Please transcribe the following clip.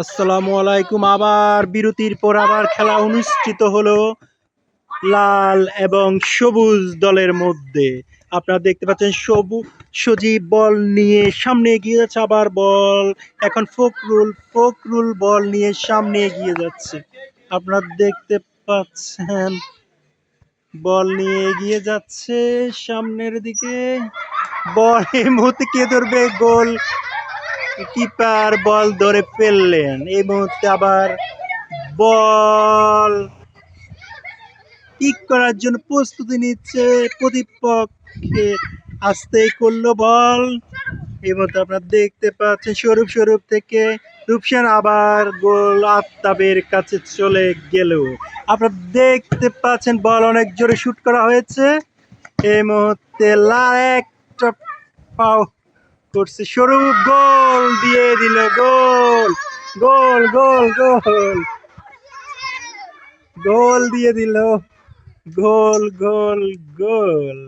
আসসালামু আলাইকুম। আবার বিরতির পর আবার খেলা অনুষ্ঠিত হলো লাল এবং সবুজ দলের মধ্যে। আপনারা দেখতে পাচ্ছেন সজীব বল নিয়ে সামনে এগিয়ে যাচ্ছে, আবার বল এখন ফখরুল বল নিয়ে সামনে এগিয়ে যাচ্ছে। আপনারা দেখতে পাচ্ছেন বল নিয়ে এগিয়ে যাচ্ছে সামনের দিকে। বল এই মুহূর্তে কে ধরবে? গোল কিপার বল ধরে ফেললেন। এই মুহূর্তে আবার বল কিক করার জন্য প্রস্তুতি নিচ্ছে প্রতিপক্ষে। আস্তেই করলো বল। এই মুহূর্তে আপনারা দেখতে পাচ্ছেন স্বরূপ থেকে রূপসান, আবার গোল আফতাবের কাছে চলে গেল। আপনারা দেখতে পাচ্ছেন বল অনেক জোরে শুট করা হয়েছে। এই মুহূর্তে একটা পাও করছে স্বরূপ, গোল দিয়ে দিল। গোল গোল গোল গোল গোল দিয়ে দিল। গোল গোল গোল।